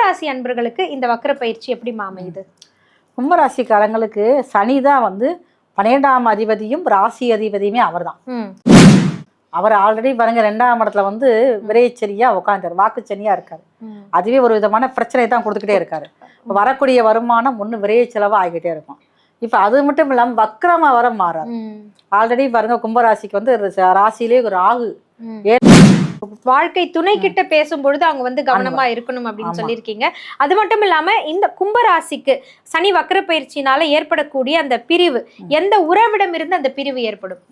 கும்பராசி அன்பர்களுக்கு இந்த வக்ர பயிற்சி எப்படி அமையுது? கும்பராசிக்காரங்களுக்கு சனி தான் வந்து 12ஆம் அதிபதியும் ராசி அதிபதியுமே அவர் தான். அவர் ஆல்ரெடி பாருங்க 2ஆம் இடத்துல வந்து விரைச்சனியா உட்காந்துரு, வாக்குச்சனியா இருக்காரு. அதுவே ஒரு விதமான பிரச்சனை தான் கொடுத்துக்கிட்டே இருக்காரு. வரக்கூடிய வருமானம் ஒன்று விரைய செலவா ஆகிக்கிட்டே இருக்கும். இப்போ அது மட்டும் இல்லாமல் வக்ரமா வர மாறாது. ஆல்ரெடி பாருங்க கும்பராசிக்கு வந்து ராசியிலே ஒரு ராகு. வாழ்க்கை துணை கிட்ட பேசும்பொழுது அவங்க வந்து கவனமா இருக்கணும் அப்படின்னு சொல்லியிருக்கீங்க. அது மட்டும் இல்லாம இந்த கும்பராசிக்கு சனி வக்ர பயிற்சினால ஏற்படக்கூடிய அந்த பிரிவு, எந்த உறவிடம் இருந்து அந்த பிரிவு ஏற்படும்?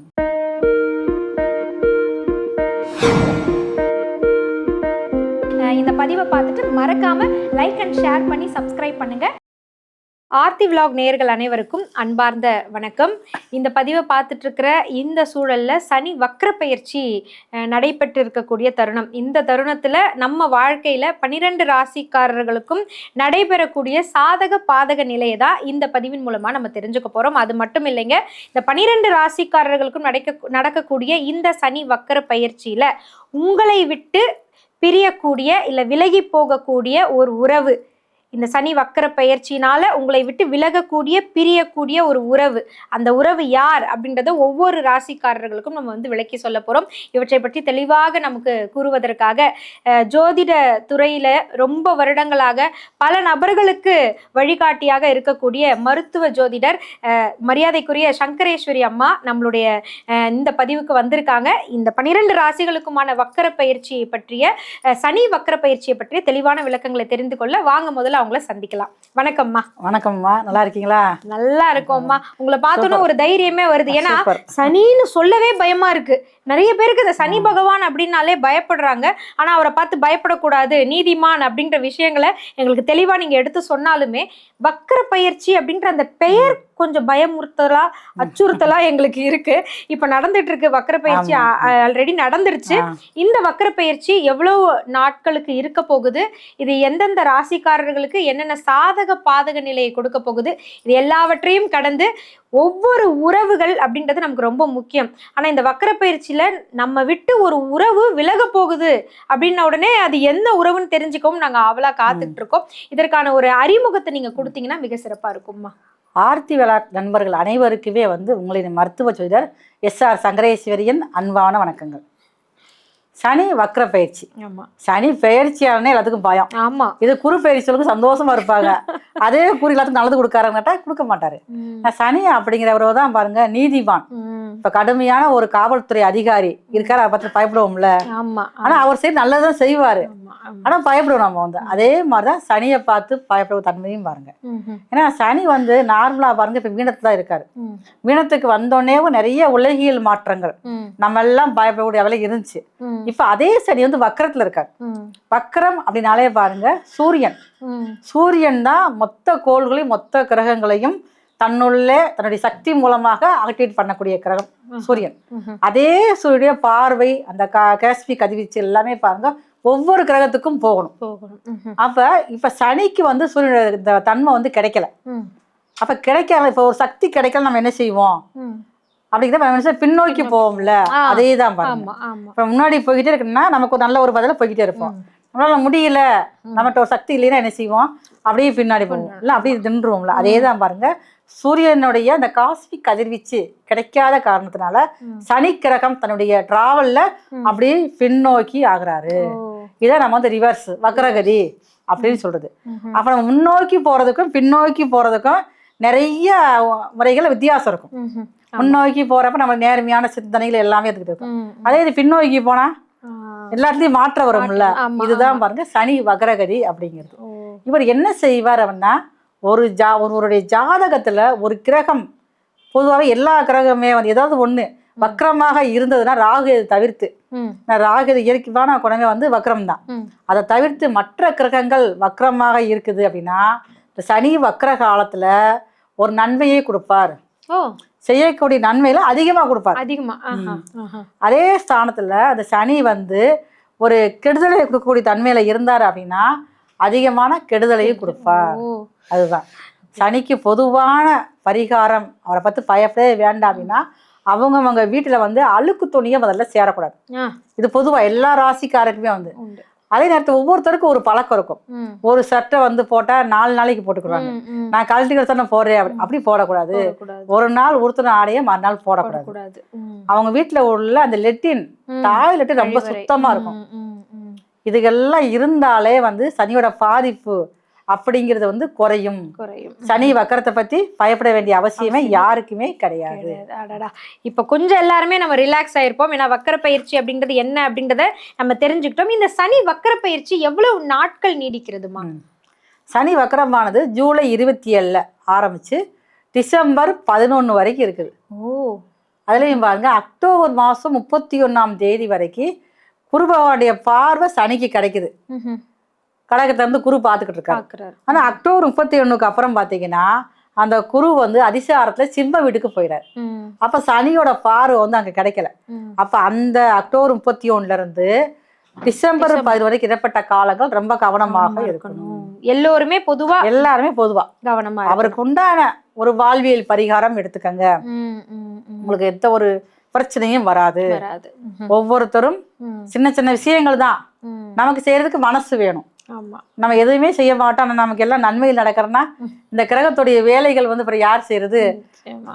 இந்த பதிவை பார்த்துட்டு மறக்காம லைக் அண்ட் ஷேர் பண்ணி சப்ஸ்கிரைப் பண்ணுங்க. ஆர்த்தி விலாக் நேயர்கள் அனைவருக்கும் அன்பார்ந்த வணக்கம். இந்த பதிவை பார்த்துட்டு இருக்கிற இந்த சூழல்ல சனி வக்ர பயிற்சி நடைபெற்று இருக்கக்கூடிய தருணம். இந்த தருணத்துல நம்ம வாழ்க்கையில 12 ராசிக்காரர்களுக்கும் நடைபெறக்கூடிய சாதக பாதக நிலையை தான் இந்த பதிவின் மூலமா நம்ம தெரிஞ்சுக்க போறோம். அது மட்டும் இல்லைங்க, இந்த 12 ராசிக்காரர்களுக்கும் நடக்கக்கூடிய இந்த சனி வக்ர பயிற்சியில உங்களை விட்டு பிரியக்கூடிய இல்ல விலகி போகக்கூடிய ஒரு உறவு, இந்த சனி வக்ர பயிற்சினால உங்களை விட்டு விலகக்கூடிய பிரியக்கூடிய ஒரு உறவு, அந்த உறவு யார் அப்படின்றத ஒவ்வொரு ராசிக்காரர்களுக்கும் நம்ம வந்து விளக்கி சொல்ல போறோம். இவற்றை பற்றி தெளிவாக நமக்கு கூறுவதற்காக ஜோதிட துறையில ரொம்ப வருடங்களாக பல நபர்களுக்கு வழிகாட்டியாக இருக்கக்கூடிய மருத்துவ ஜோதிடர் மரியாதைக்குரிய சங்கரேஸ்வரி அம்மா நம்மளுடைய இந்த பதிவுக்கு வந்திருக்காங்க. இந்த 12 ராசிகளுக்குமான வக்ர பயிற்சியை பற்றிய சனி வக்ர பயிற்சியை பற்றிய தெளிவான விளக்கங்களை தெரிந்து கொள்ள வாங்க முதல்ல அவங்கள சந்திக்கலாம். வணக்கம்மா. வணக்கம்மா, நல்லா இருக்கீங்களா? நல்லா இருக்கோம்மா. உங்களை பார்த்தோன்னா ஒரு தைரியமே வருது. ஏன்னா சனின்னு சொல்லவே பயமா இருக்கு. நிறைய பேருக்கு இந்த சனி பகவான் அப்படின்னாலே பயப்படுறாங்க. ஆனா அவரை பார்த்து பயப்படக்கூடாது, நீதிமான் அப்படின்ற விஷயங்களை எங்களுக்கு தெளிவா நீங்க எடுத்து சொன்னாலுமே வக்ர பயிற்சி அப்படின்ற அந்த பெயர் கொஞ்சம் பயமுறுத்தலா அச்சுறுத்தலா எங்களுக்கு இருக்கு. இப்ப நடந்துட்டு இருக்கு வக்ர பயிற்சி, ஆல்ரெடி நடந்துருச்சு. இந்த வக்ர பயிற்சி எவ்வளவு நாட்களுக்கு இருக்க போகுது, இது எந்தெந்த ராசிக்காரர்களுக்கு என்னென்ன சாதக பாதக நிலையை கொடுக்க போகுது, இது எல்லாவற்றையும் கடந்து ஒவ்வொரு உறவுகள் அப்படின்றது நமக்கு ரொம்ப முக்கியம். ஆனா இந்த வக்ர பயிற்சியில நம்ம விட்டு ஒரு உறவு விலக போகுது அப்படின்ன உடனே அது எந்த உறவுன்னு தெரிஞ்சுக்கவும் நாங்க அவளா காத்துட்டு இருக்கோம். இதற்கான ஒரு அறிமுகத்தை நீங்க கொடுத்தீங்கன்னா மிக சிறப்பா இருக்கும்மா. ஆர்த்தி விலாக் நண்பர்கள் அனைவருக்குமே வந்து உங்களின் மருத்துவ ஜோதிடர் SR சங்கரேஸ்வரியின் அன்பான வணக்கங்கள். சனி வக்ர பயிற்சி, சனி பயிற்சியானே எல்லாத்துக்கும் பயம். ஆமா, இது குரு பயிற்சிகளுக்கு சந்தோஷமா இருப்பாங்க. அதே குரு எல்லாத்துக்கும் நல்லது கொடுக்காருங்கட்டா கொடுக்க மாட்டாரு. சனி அப்படிங்கிறவரை தான் பாருங்க நீதிமான். இப்ப கடுமையான ஒரு காவல்துறை அதிகாரி இருக்காரு, அதை பத்தி பயப்படுவோம்ல. ஆனா அவர் சரி நல்லதான் செய்வாரு, ஆனா பயப்படுவோம் நம்ம வந்து. அதே மாதிரிதான் சனியை பார்த்து பயப்படுற தன்மையும் பாருங்க. ஏன்னா சனி வந்து நார்மலா பாருங்க இப்ப மீனத்துல இருக்காரு. மீனத்துக்கு வந்தோடனே நிறைய உலகியல் மாற்றங்கள் நம்ம எல்லாம் பயப்படக்கூடிய அவளை இருந்துச்சு. இப்ப அதே சனி வந்து வக்கரத்துல இருக்காரு. வக்கரம் அப்படின்னாலே பாருங்க சூரியன். சூரியன் தான் மொத்த கோள்களையும் மொத்த கிரகங்களையும் தன்னுடைய சக்தி மூலமாக ஆக்டிவேட் பண்ணக்கூடிய கிரகம் சூரியன். அதே சூரிய பார்வை அந்த காஸ்மிக் கதிர்வீச்சு எல்லாமே பாருங்க ஒவ்வொரு கிரகத்துக்கும் போகணும். அப்ப இப்ப சனிக்கு வந்து சூரியனோட இந்த தன்மை வந்து கிடைக்கல. அப்ப கிடைக்கல, இப்ப ஒரு சக்தி கிடைக்கல, நம்ம என்ன செய்வோம் அப்படிங்கிற பின்னோக்கி போவோம்ல. அதே தான் பாருங்க. இப்ப முன்னாடி போய்கிட்டே இருக்குன்னா நமக்கு ஒரு நல்ல ஒரு பதில போய்கிட்டே இருப்போம். நம்மளால முடியல, நம்மகிட்ட ஒரு சக்தி இல்லைன்னா என்ன செய்வோம், அப்படியே பின்னாடி போவோம் இல்ல, அப்படியே தின்றுவோம்ல. அதே தான் பாருங்க சூரியனுடைய அந்த காஸ்மிக் கதிர்வீச்சு கிடைக்காத காரணத்தினால சனி கிரகம் தன்னுடைய டிராவல்ல அப்படியே பின்னோக்கி ஆகுறாரு. இதை நம்ம வந்து ரிவர்ஸ் வக்ரகதி அப்படின்னு சொல்றது. அப்ப நம்ம முன்னோக்கி போறதுக்கும் பின்னோக்கி போறதுக்கும் நிறைய முறைகள் வித்தியாசம் இருக்கும். முன்னோக்கி போறப்ப நம்ம நேர்மையான சிந்தனைகள் எல்லாமே எடுத்துக்கிட்டு இருக்கும். அதே இது பின்னோக்கி போனா எல்லாத்துலயும் மாற்றம் வரும்ல. இதுதான் பாருங்க சனி வக்ரகதி அப்படிங்கிறது. இவர் என்ன செய்வார் அப்படின்னா, ஒருவருடைய ஜாதகத்துல ஒரு கிரகம், பொதுவாக எல்லா கிரகமே வந்து ஏதாவது ஒண்ணு வக்ரமாக இருந்ததுன்னா ராகு தவிர்த்து, ராகு இயற்கையான குணமே வந்து வக்ரம் தான், அதை தவிர்த்து மற்ற கிரகங்கள் வக்ரமாக இருக்குது அப்படின்னா இந்த சனி வக்ர காலத்துல ஒரு நன்மையை கொடுப்பார். செய்யக்கூடிய நன்மையில அதிகமா கொடுப்பார். அதே ஸ்தானத்துல அந்த சனி வந்து ஒரு கெடுதலை கொடுக்கக்கூடிய தன்மையில இருந்தார் அப்படின்னா அதிகமான கெடுதலையும் கொடுப்பார். அதுதான் சனிக்கு பொதுவான பரிகாரம். அவரை பத்தி பயப்படவே வேண்டாம் அப்படின்னா அவங்கவங்க வீட்டுல வந்து அழுக்கு துணியை முதல்ல சேரக்கூடாது. இது பொதுவா எல்லா ராசிக்காரருக்குமே வந்து அதே நேரத்தில் ஒவ்வொருத்தருக்கும் ஒரு பழக்கம் இருக்கும். ஒரு சட்டை வந்து போட்டா 4 நாளைக்கு போட்டுக்குறாங்க. நான் கழட்டிக்கிற சட்டை போடுறேன் அப்படி போடக்கூடாது. ஒரு நாள் உடுத்தின ஆடையை மறுநாள் போடக்கூடாது. அவங்க வீட்டுல உள்ள அந்த லெட்டின் டாய்லெட் ரொம்ப சுத்தமா இருக்கும். இதுகெல்லாம் இருந்தாலே வந்து சனியோட பாதிப்பு அப்படிங்கிறது வந்து குறையும். சனி வக்கரத்தை பத்தி பயப்பட வேண்டிய அவசியமே யாருக்குமே கிடையாது. இப்ப கொஞ்சம் எல்லாருமே நம்ம ரிலாக்ஸ் ஆயிருப்போம். ஏன்னா வக்கர பயிற்சி அப்படின்றது என்ன அப்படின்றத நம்ம தெரிஞ்சுக்கிட்டோம். இந்த சனி வக்கர பயிற்சி எவ்வளவு நாட்கள் நீடிக்கிறதுமா? சனி வக்கரமானது ஜூலை 27 ஆரம்பிச்சு டிசம்பர் 11 வரைக்கும் இருக்குது. அதுலயும் பாருங்க அக்டோபர் மாசம் 31ஆம் தேதி வரைக்கும் குரு பகவானுடைய பார்வை சனிக்கு கிடைக்குது. கடகத்துல இருந்து குரு பார்த்துக்கிட்டு இருக்காரு. ஆனா அக்டோபர் 31க்கு அப்புறம் பாத்தீங்கன்னா அந்த குரு வந்து அதிசாரத்துல சிம்ம வீட்டுக்கு போயிடாரு. அப்ப சனியோட பார்வை வந்து அங்க கிடைக்கல. அப்ப அந்த அக்டோபர் 31ல இருந்து டிசம்பர் 10 வரைக்கும் இடப்பட்ட காலங்கள் ரொம்ப கவனமாக இருக்கணும். எல்லாருமே பொதுவா கவனமா அவருக்கு உண்டான ஒரு வாழ்வியல் பரிகாரம் எடுத்துக்கங்க. உங்களுக்கு எந்த ஒரு பிரச்சனையும் வராது. ஒவ்வொருத்தரும் சின்ன சின்ன விஷயங்கள் தான் நமக்கு செய்யறதுக்கு மனசு வேணும். நம்ம எதுவுமே செய்ய மாட்டோம். ஆனா நமக்கு எல்லாம் நன்மையில் நடக்கிறதுனா இந்த கிரகத்துடைய வேலைகள் வந்து அப்புறம் யார் செய்யறது?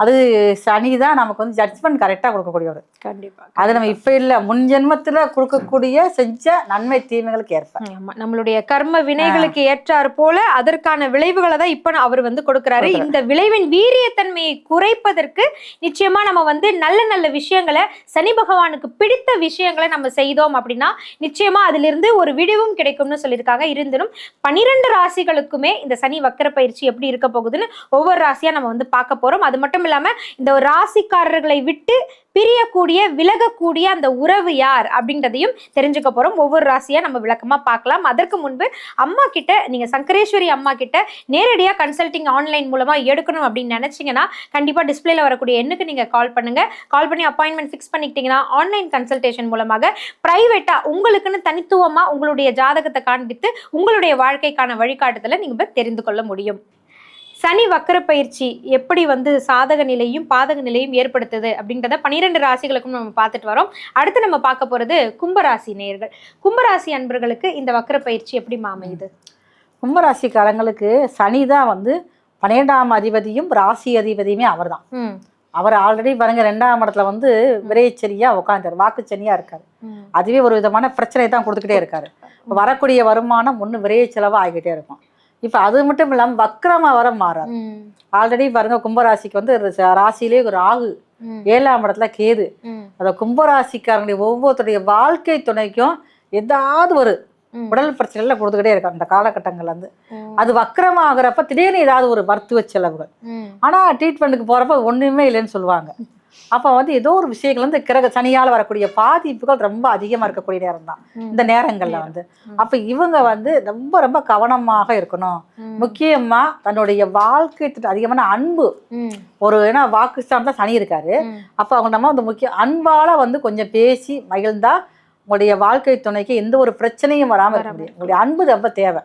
அது சனிதான் நமக்கு வந்து ஜட்ஜ்மெண்ட் கரெக்டா கொடுக்கக்கூடியவர். கண்டிப்பா அது நம்ம இப்ப இல்ல முன் ஜென்மத்துல கொடுக்கக்கூடிய செஞ்ச நன்மை தீமைகளுக்கு ஏற்ப நம்மளுடைய கர்ம வினைகளுக்கு ஏற்றாறு போல அதற்கான விளைவுகளை தான் இப்ப அவர் வந்து கொடுக்கிறாரு. இந்த விளைவின் வீரியத்தன்மையை குறைப்பதற்கு நிச்சயமா நம்ம வந்து நல்ல நல்ல விஷயங்களை, சனி பகவானுக்கு பிடித்த விஷயங்களை நம்ம செய்தோம் அப்படின்னா நிச்சயமா அதுல இருந்து ஒரு விடிவும் கிடைக்கும்னு சொல்லியிருக்காங்க. இருந்தினும் 12 ராசிகளுக்குமே இந்த சனி வக்கர பயிற்சி எப்படி இருக்க போகுதுன்னு ஒவ்வொரு ராசியா நம்ம வந்து பார்க்க போறோம். அது மட்டும் இல்லாம இந்த ஒரு ராசிக்காரர்களை விட்டு பிரியக்கூடிய விலகக்கூடிய அந்த உறவு யார் அப்படின்றதையும் தெரிஞ்சுக்க போறோம். ஒவ்வொரு ராசியா நம்ம விளக்கமா பார்க்கலாம். அதற்கு முன்பு அம்மா கிட்ட, நீங்க சங்கரேஸ்வரி அம்மா கிட்ட நேரடியா கன்சல்டிங் ஆன்லைன் மூலமா எடுக்கணும் அப்படின்னு நினைச்சீங்கன்னா கண்டிப்பா டிஸ்பிளேல வரக்கூடிய எண்ணுக்கு நீங்க கால் பண்ணுங்க. கால் பண்ணி அப்பாயின்மெண்ட் ஃபிக்ஸ் பண்ணிக்கிட்டீங்கன்னா ஆன்லைன் கன்சல்டேஷன் மூலமாக பிரைவேட்டா உங்களுக்குன்னு தனித்துவமா உங்களுடைய ஜாதகத்தை காண்பித்து உங்களுடைய வாழ்க்கைக்கான வழிகாட்டுதலை நீங்க தெரிந்து கொள்ள முடியும். சனி வக்கர பயிற்சி எப்படி வந்து சாதக நிலையும் பாதக நிலையும் ஏற்படுத்துது அப்படின்றத 12 ராசிகளுக்கும் நம்ம பார்த்துட்டு வரோம். அடுத்து நம்ம பார்க்க போறது கும்பராசி நேயர்கள். கும்பராசி அன்பர்களுக்கு இந்த வக்கர பயிற்சி எப்படி அமையுது? கும்பராசிக்காரங்களுக்கு சனிதான் வந்து 12ஆம் அதிபதியும் ராசி அதிபதியுமே அவர் தான். அவர் ஆல்ரெடி பாருங்க 2ஆம் இடத்துல வந்து விரைச்சனியா உட்காந்துரு, வாக்குச்சனியா இருக்காரு. அதுவே ஒரு விதமான பிரச்சனையை தான் கொடுத்துக்கிட்டே இருக்காரு. வரக்கூடிய வருமானம் ஒண்ணு விரைய செலவு ஆகிக்கிட்டே இருக்கும். இப்ப அது மட்டும் இல்லாம வக்ரமா வர மாறாரு. ஆல்ரெடி பாருங்க கும்பராசிக்கு வந்து ராசியிலே ஒரு ராகு, 7ஆம் இடத்துல கேது. அத கும்பராசிக்காரங்களுடைய ஒவ்வொருத்தருடைய வாழ்க்கை துணைக்கும் ஏதாவது ஒரு உடல் பிரச்சனைல கொடுத்துக்கிட்டே இருக்காங்க அந்த காலகட்டங்கள்ல இருந்து. அது வக்ரமாகறப்ப திடீர்னு ஏதாவது ஒரு மருத்துவ செலவுகள், ஆனா ட்ரீட்மெண்ட்டுக்கு போறப்ப ஒண்ணுமே இல்லைன்னு சொல்லுவாங்க. அப்ப வந்து ஏதோ ஒரு விஷயங்கள் வந்து கிரக சனியால வரக்கூடிய பாதிப்புகள் ரொம்ப அதிகமா இருக்கக்கூடிய நேரம் தான் இந்த நேரங்கள்ல வந்து. அப்ப இவங்க வந்து ரொம்ப ரொம்ப கவனமாக இருக்கணும். முக்கியமா தன்னுடைய வாழ்க்கை அதிகமான அன்பு, ஒரு ஏன்னா வாக்குஸ்தான் தான் சனி இருக்காரு. அப்ப அவங்க நம்ம வந்து முக்கிய அன்பால வந்து கொஞ்சம் பேசி மகிழ்ந்தா உங்களுடைய வாழ்க்கை துணைக்கு எந்த ஒரு பிரச்சனையும் வராம இருக்க முடியும். உங்களுடைய அன்பு ரொம்ப தேவை.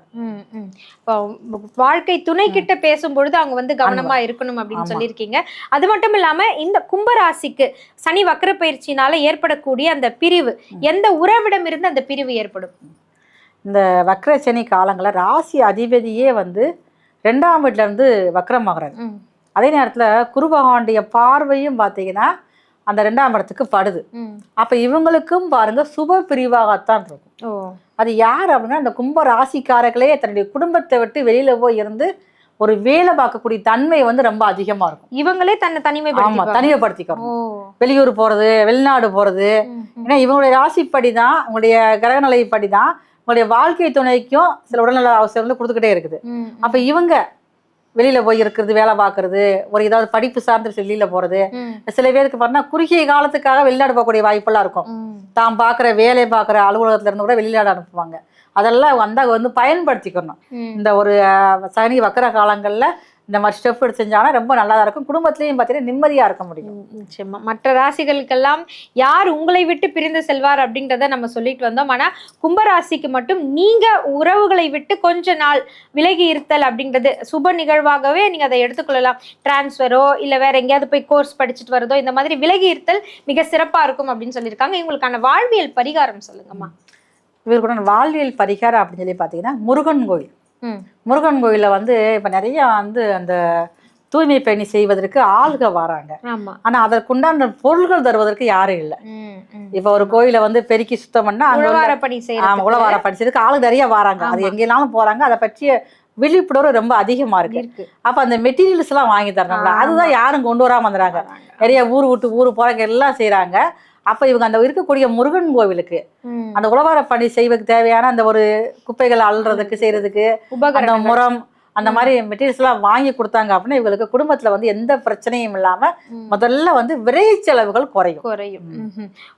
வாழ்க்கை துணை கிட்ட பேசும்பொழுது அவங்க வந்து கவனமா இருக்கணும் அப்படின்னு சொல்லியிருக்கீங்க. அது மட்டும் இல்லாம இந்த கும்பராசிக்கு சனி வக்கர பயிற்சினால ஏற்படக்கூடிய அந்த பிரிவு, எந்த உறவிடம் இருந்து அந்த பிரிவு ஏற்படும்? இந்த வக்கர சனி காலங்கள ராசி அதிபதியே வந்து 2ஆம் வீட்டுல இருந்து வக்கரமாகறாரு. அதே நேரத்துல குரு பகவானுடைய பார்வையும் பாத்தீங்கன்னா அந்த 2ஆம் இடத்துக்கு படுது. அப்ப இவங்களுக்கும் பாருங்க சுப பிரிவாகத்தான் இருக்கும். அது யார் அப்படின்னா அந்த கும்ப ராசிக்காரர்களே தன்னுடைய குடும்பத்தை விட்டு வெளியில போய் இருந்து ஒரு வேலை பார்க்கக்கூடிய தன்மை வந்து ரொம்ப அதிகமா இருக்கும். இவங்களே தன்னை தனிமைப்படுத்திக்கணும். வெளியூர் போறது, வெளிநாடு போறது. ஏன்னா இவங்களுடைய ராசிப்படிதான், உங்களுடைய கிரகநிலைப்படிதான் உங்களுடைய வாழ்க்கை துணைக்கும் சில உடல்நல அவசியம் வந்து கொடுத்துக்கிட்டே இருக்குது. அப்ப இவங்க வெளியில போய் இருக்கிறது, வேலை பார்க்கறது, ஒரு ஏதாவது படிப்பு சார்ந்து வெளியில போறது. சில பேருக்கு பார்த்தா குறுகிய காலத்துக்காக வெளிநாடு போகக்கூடிய வாய்ப்பெல்லாம் இருக்கும். தான் பார்க்குற வேலை பார்க்குற அலுவலகத்துல இருந்து கூட வெளிநாடு அனுப்புவாங்க. அதெல்லாம் வந்து பயன்படுத்திக்கணும். இந்த ஒரு சனி வக்கர காலங்கள்ல இந்த மாதிரி ஸ்டெப் எடுத்து செஞ்சாங்கன்னா ரொம்ப நல்லா இருக்கும். குடும்பத்திலையும் பார்த்தீங்கன்னா நிம்மதியா இருக்க முடியும். நிச்சயமா மற்ற ராசிகளுக்கெல்லாம் யார் உங்களை விட்டு பிரிந்து செல்வார் அப்படின்றத நம்ம சொல்லிட்டு வந்தோம். ஆனா கும்பராசிக்கு மட்டும் நீங்க உறவுகளை விட்டு கொஞ்ச நாள் விலகி இருத்தல் அப்படின்றது சுப நிகழ்வாகவே நீங்க அதை எடுத்துக்கொள்ளலாம். டிரான்ஸ்ஃபரோ இல்ல வேற எங்கேயாவது போய் கோர்ஸ் படிச்சுட்டு வரதோ இந்த மாதிரி விலகி இருத்தல் மிக சிறப்பா இருக்கும் அப்படின்னு சொல்லியிருக்காங்க. இவங்களுக்கான வாழ்வியல் பரிகாரம் சொல்லுங்கம்மா. இவர்களுடன் வாழ்வியல் பரிகாரம் அப்படின்னு சொல்லி பார்த்தீங்கன்னா முருகன் கோயில். ம். முருகன் கோயிலில் வந்து இப்போ நிறைய வந்து அந்த தூய்மை பணி செய்வதற்கு ஆள்க வராங்க. ஆமா. ஆனா அதற்குண்டான பொருள்கள் தருவதற்கு யாரும் இல்லை. இப்போ ஒரு கோயிலை வந்து பெருக்கி சுத்தம் பண்ணா உழவார பணி செய்யறது. உழவார படிச்சதுக்கு ஆளு நிறைய வராங்க. அது எங்கேனாலும் போறாங்க. அதை பற்றிய விழிப்புணர்வு ரொம்ப அதிகமா இருக்கு. அப்ப அந்த மெட்டீரியல்ஸ் எல்லாம் வாங்கி தரணும்ல, அதுதான் யாரும் கொண்டு வராம வந்துறாங்க. நிறைய ஊர் விட்டு ஊர் போறாங்க, எல்லாம் செய்யறாங்க. அப்ப இவங்க அந்த இருக்கக்கூடிய முருகன் கோவிலுக்கு அந்த உழவார பணி செய்வதற்கு தேவையான அந்த ஒரு குப்பைகளை அள்ளுறதுக்கு செய்யறதுக்கு அந்த முறம் அந்த மாதிரி மெட்டீரியல்ஸ் எல்லாம் வாங்கி கொடுத்தாங்க அப்படின்னா இவங்களுக்கு குடும்பத்துல வந்து எந்த பிரச்சனையும் இல்லாம முதல்ல வந்து விரை செலவுகள் குறையும்.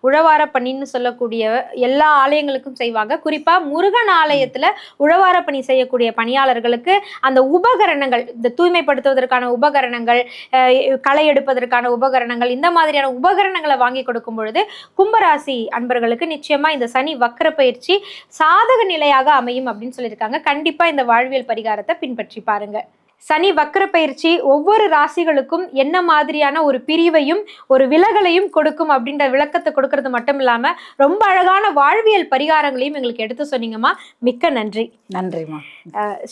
உழவார பணின்னு சொல்லக்கூடிய எல்லா ஆலயங்களுக்கும் செய்வாங்க. குறிப்பா முருகன் ஆலயத்துல உழவார பணி செய்யக்கூடிய பணியாளர்களுக்கு அந்த உபகரணங்கள், இந்த தூய்மைப்படுத்துவதற்கான உபகரணங்கள், களை எடுப்பதற்கான உபகரணங்கள், இந்த மாதிரியான உபகரணங்களை வாங்கி கொடுக்கும் பொழுது கும்பராசி அன்பர்களுக்கு நிச்சயமா இந்த சனி வக்ர பயிற்சி சாதக நிலையாக அமையும் அப்படின்னு சொல்லியிருக்காங்க. கண்டிப்பா இந்த வாழ்வியல் பரிகாரத்தை பின்பற்றி பாருங்க. சனி வக்ர பயிற்சி ஒவ்வொரு ராசிகளுக்கும் என்ன மாதிரியான ஒரு பிரிவையும் ஒரு விலகலையும் கொடுக்கும் அப்படின்ற விளக்கத்தை கொடுக்கறது மட்டும் இல்லாம ரொம்ப அழகான வாழ்வியல் பரிகாரங்களையும் எங்களுக்கு எடுத்து சொன்னீங்கம்மா. மிக்க நன்றி. நன்றிம்மா.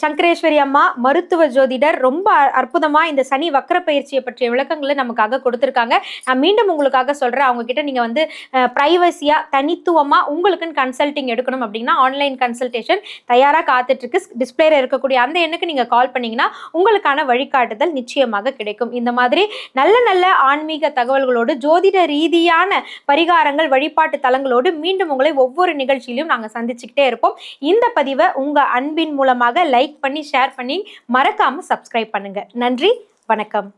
சங்கரேஸ்வரி அம்மா மருத்துவ ஜோதிடர் ரொம்ப அற்புதமா இந்த சனி வக்ர பயிற்சியை பற்றிய விளக்கங்களை நமக்காக கொடுத்துருக்காங்க. நான் மீண்டும் உங்களுக்காக சொல்றேன், அவங்க கிட்ட நீங்க வந்து பிரைவசியா தனித்துவமா உங்களுக்குன்னு கன்சல்டிங் எடுக்கணும் அப்படின்னா ஆன்லைன் கன்சல்டேஷன் தயாரா காத்துட்டு இருக்கு. டிஸ்பிளேல இருக்கக்கூடிய அந்த எண்ணுக்கு நீங்க கால் பண்ணீங்கன்னா உங்களுக்கான வழிகாட்டுதல் நிச்சயமாக கிடைக்கும். இந்த மாதிரி நல்ல நல்ல ஆன்மீக தகவல்களோடு ஜோதிட ரீதியான பரிகாரங்கள் வழிபாட்டு தலங்களோடு மீண்டும் உங்களை ஒவ்வொரு நிகழ்ச்சியிலும் நாங்கள் சந்திச்சுக்கிட்டே இருப்போம். இந்த பதிவை உங்க அன்பின் மூலமாக லைக் பண்ணி ஷேர் பண்ணி மறக்காம சப்ஸ்கிரைப் பண்ணுங்க. நன்றி, வணக்கம்.